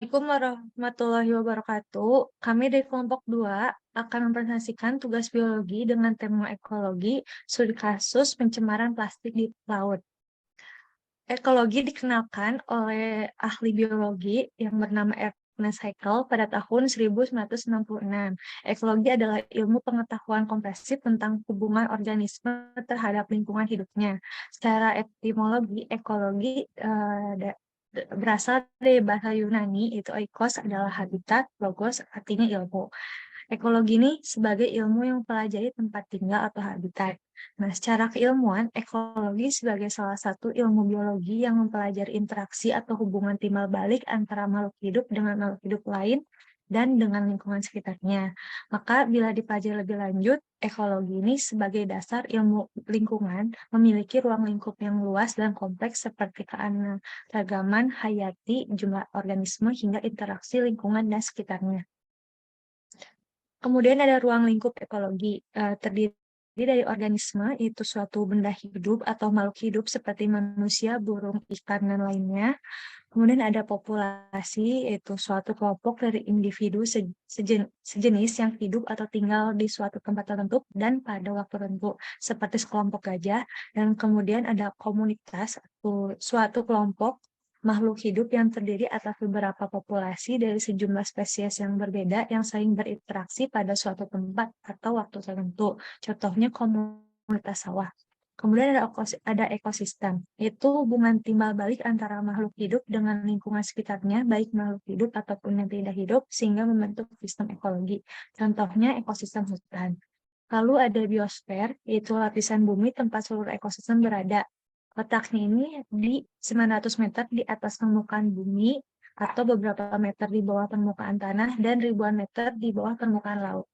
Assalamualaikum warahmatullahi wabarakatuh. Kami dari kelompok 2 akan mempresentasikan tugas biologi dengan tema ekologi, studi kasus pencemaran plastik di laut. Ekologi dikenalkan oleh ahli biologi yang bernama Ernest Haeckel pada tahun 1966. Ekologi adalah ilmu pengetahuan komprehensif tentang hubungan organisme terhadap lingkungan hidupnya. Secara etimologi, ekologi berasal dari bahasa Yunani, itu oikos adalah habitat, logos artinya ilmu. Ekologi ini sebagai ilmu yang mempelajari tempat tinggal atau habitat. Nah, secara keilmuan, ekologi sebagai salah satu ilmu biologi yang mempelajari interaksi atau hubungan timbal balik antara makhluk hidup dengan makhluk hidup lain dan dengan lingkungan sekitarnya. Maka bila dipelajari lebih lanjut, ekologi ini sebagai dasar ilmu lingkungan memiliki ruang lingkup yang luas dan kompleks seperti keanekaragaman hayati, jumlah organisme, hingga interaksi lingkungan dan sekitarnya. Kemudian ada ruang lingkup ekologi, terdiri dari organisme, itu suatu benda hidup atau makhluk hidup seperti manusia, burung, ikan, dan lainnya. Kemudian ada populasi, yaitu suatu kelompok dari individu sejenis yang hidup atau tinggal di suatu tempat tertentu dan pada waktu tertentu, seperti sekelompok gajah. Dan kemudian ada komunitas, atau suatu kelompok makhluk hidup yang terdiri atas beberapa populasi dari sejumlah spesies yang berbeda yang saling berinteraksi pada suatu tempat atau waktu tertentu. Contohnya komunitas sawah. Kemudian ada ekosistem, yaitu hubungan timbal balik antara makhluk hidup dengan lingkungan sekitarnya, baik makhluk hidup ataupun yang tidak hidup, sehingga membentuk sistem ekologi. Contohnya ekosistem hutan. Lalu ada biosfer, yaitu lapisan bumi tempat seluruh ekosistem berada. Letaknya ini di 900 meter di atas permukaan bumi, atau beberapa meter di bawah permukaan tanah, dan ribuan meter di bawah permukaan laut.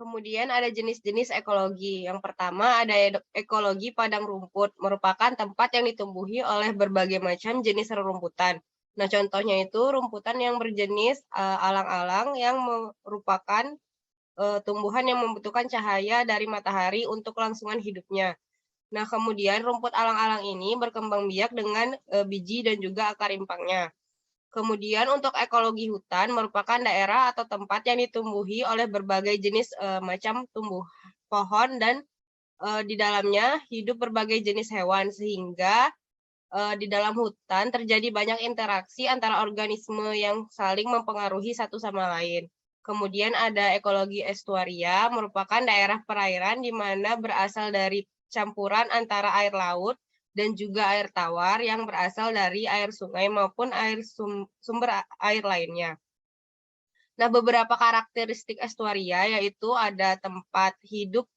Kemudian ada jenis-jenis ekologi. Yang pertama ada ekologi padang rumput, merupakan tempat yang ditumbuhi oleh berbagai macam jenis rerumputan. Nah, contohnya itu rumputan yang berjenis alang-alang yang merupakan tumbuhan yang membutuhkan cahaya dari matahari untuk kelangsungan hidupnya. Nah, kemudian rumput alang-alang ini berkembang biak dengan biji dan juga akar impangnya. Kemudian untuk ekologi hutan merupakan daerah atau tempat yang ditumbuhi oleh berbagai jenis macam tumbuh pohon dan di dalamnya hidup berbagai jenis hewan sehingga di dalam hutan terjadi banyak interaksi antara organisme yang saling mempengaruhi satu sama lain. Kemudian ada ekologi estuaria, merupakan daerah perairan di mana berasal dari campuran antara air laut dan juga air tawar yang berasal dari air sungai maupun air sumber air lainnya. Nah, beberapa karakteristik estuaria yaitu ada tempat hidup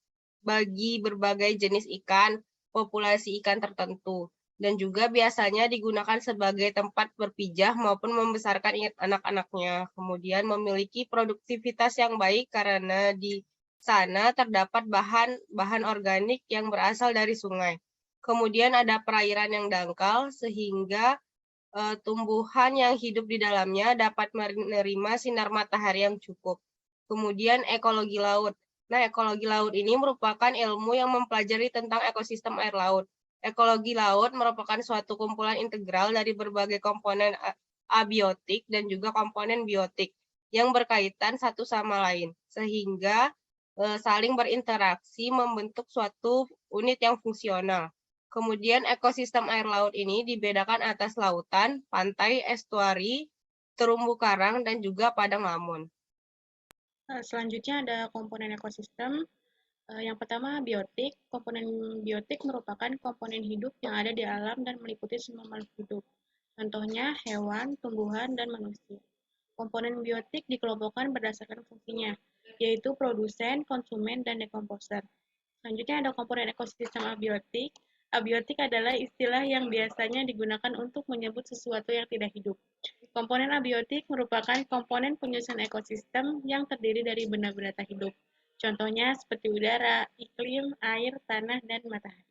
bagi berbagai jenis ikan, populasi ikan tertentu, dan juga biasanya digunakan sebagai tempat berpijah maupun membesarkan anak-anaknya. Kemudian memiliki produktivitas yang baik karena di sana terdapat bahan organik yang berasal dari sungai. Kemudian ada perairan yang dangkal sehingga tumbuhan yang hidup di dalamnya dapat menerima sinar matahari yang cukup. Kemudian ekologi laut. Nah, ekologi laut ini merupakan ilmu yang mempelajari tentang ekosistem air laut. Ekologi laut merupakan suatu kumpulan integral dari berbagai komponen abiotik dan juga komponen biotik yang berkaitan satu sama lain, sehingga saling berinteraksi membentuk suatu unit yang fungsional. Kemudian ekosistem air laut ini dibedakan atas lautan, pantai, estuari, terumbu karang, dan juga padang lamun. Selanjutnya ada komponen ekosistem. Yang pertama biotik. Komponen biotik merupakan komponen hidup yang ada di alam dan meliputi semua makhluk hidup. Contohnya hewan, tumbuhan, dan manusia. Komponen biotik dikelompokkan berdasarkan fungsinya, yaitu produsen, konsumen, dan dekomposer. Selanjutnya ada komponen ekosistem abiotik. Abiotik adalah istilah yang biasanya digunakan untuk menyebut sesuatu yang tidak hidup. Komponen abiotik merupakan komponen penyusun ekosistem yang terdiri dari benda-benda tak hidup. Contohnya seperti udara, iklim, air, tanah, dan matahari.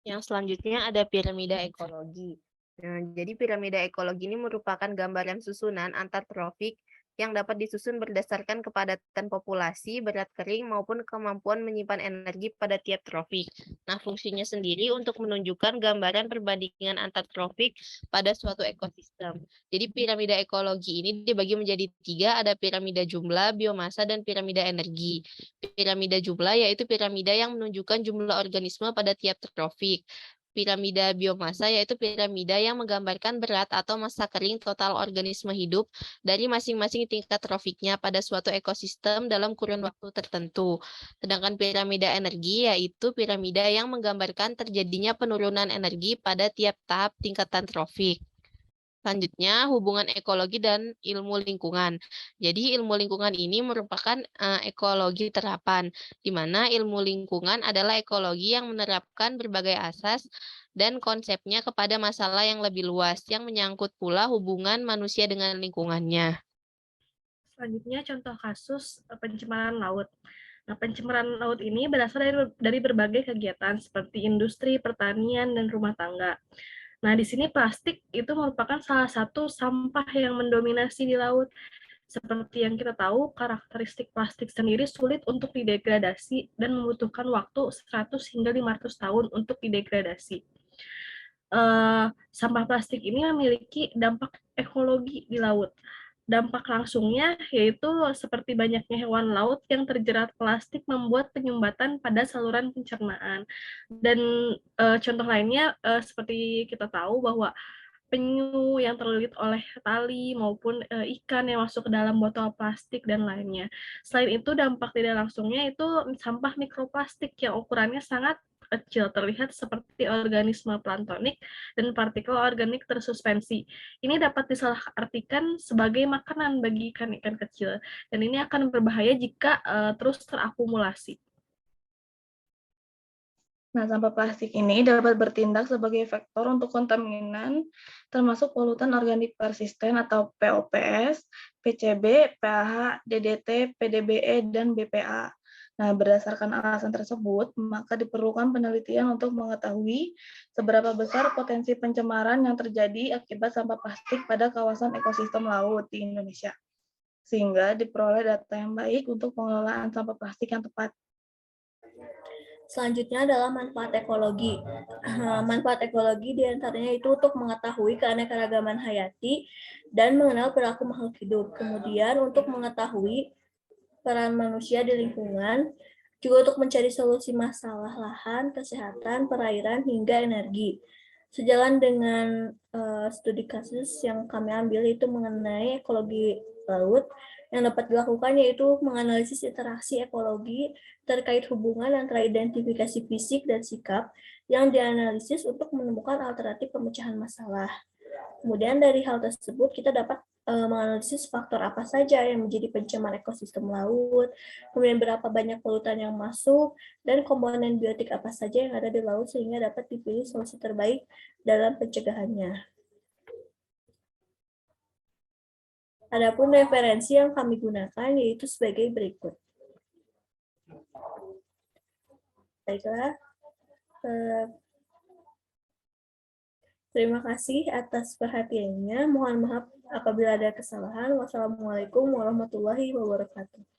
Yang selanjutnya ada piramida ekologi. Nah, jadi piramida ekologi ini merupakan gambaran susunan antar tropik yang dapat disusun berdasarkan kepadatan populasi, berat kering, maupun kemampuan menyimpan energi pada tiap tropik. Nah, fungsinya sendiri untuk menunjukkan gambaran perbandingan antar tropik pada suatu ekosistem. Jadi piramida ekologi ini dibagi menjadi 3, ada piramida jumlah, biomasa, dan piramida energi. Piramida jumlah yaitu piramida yang menunjukkan jumlah organisme pada tiap tropik. Piramida biomasa yaitu piramida yang menggambarkan berat atau massa kering total organisme hidup dari masing-masing tingkat trofiknya pada suatu ekosistem dalam kurun waktu tertentu. Sedangkan piramida energi yaitu piramida yang menggambarkan terjadinya penurunan energi pada tiap tahap tingkatan trofik. Selanjutnya, hubungan ekologi dan ilmu lingkungan. Jadi, ilmu lingkungan ini merupakan ekologi terapan, di mana ilmu lingkungan adalah ekologi yang menerapkan berbagai asas dan konsepnya kepada masalah yang lebih luas, yang menyangkut pula hubungan manusia dengan lingkungannya. Selanjutnya, contoh kasus pencemaran laut. Nah, pencemaran laut ini berasal dari berbagai kegiatan seperti industri, pertanian, dan rumah tangga. Nah, di sini plastik itu merupakan salah satu sampah yang mendominasi di laut. Seperti yang kita tahu, karakteristik plastik sendiri sulit untuk didegradasi dan membutuhkan waktu 100 hingga 500 tahun untuk didegradasi. Sampah plastik ini memiliki dampak ekologi di laut. Dampak langsungnya yaitu seperti banyaknya hewan laut yang terjerat plastik membuat penyumbatan pada saluran pencernaan. Dan contoh lainnya seperti kita tahu bahwa penyu yang terlilit oleh tali maupun ikan yang masuk ke dalam botol plastik dan lainnya. Selain itu dampak tidak langsungnya itu sampah mikroplastik yang ukurannya sangat kecil, terlihat seperti organisme planktonik dan partikel organik tersuspensi. Ini dapat disalahartikan sebagai makanan bagi ikan-ikan kecil, dan ini akan berbahaya jika terus terakumulasi. Nah, sampah plastik ini dapat bertindak sebagai faktor untuk kontaminan, termasuk polutan organik persisten atau POPs, PCB, PAH, DDT, PDBE, dan BPA. Nah, berdasarkan alasan tersebut, maka diperlukan penelitian untuk mengetahui seberapa besar potensi pencemaran yang terjadi akibat sampah plastik pada kawasan ekosistem laut di Indonesia, sehingga diperoleh data yang baik untuk pengelolaan sampah plastik yang tepat. Selanjutnya adalah manfaat ekologi. Manfaat ekologi diantaranya itu untuk mengetahui keanekaragaman hayati dan mengenal perilaku makhluk hidup. Kemudian untuk mengetahui peran manusia di lingkungan, juga untuk mencari solusi masalah lahan, kesehatan, perairan, hingga energi. Sejalan dengan studi kasus yang kami ambil itu mengenai ekologi laut, yang dapat dilakukan yaitu menganalisis interaksi ekologi terkait hubungan antara identifikasi fisik dan sikap yang dianalisis untuk menemukan alternatif pemecahan masalah. Kemudian dari hal tersebut kita dapat menganalisis faktor apa saja yang menjadi pencemar ekosistem laut, kemudian berapa banyak polutan yang masuk, dan komponen biotik apa saja yang ada di laut sehingga dapat dipilih solusi terbaik dalam pencegahannya. Adapun referensi yang kami gunakan yaitu sebagai berikut. Baiklah, terima kasih atas perhatiannya. Mohon maaf apabila ada kesalahan. Wassalamualaikum warahmatullahi wabarakatuh.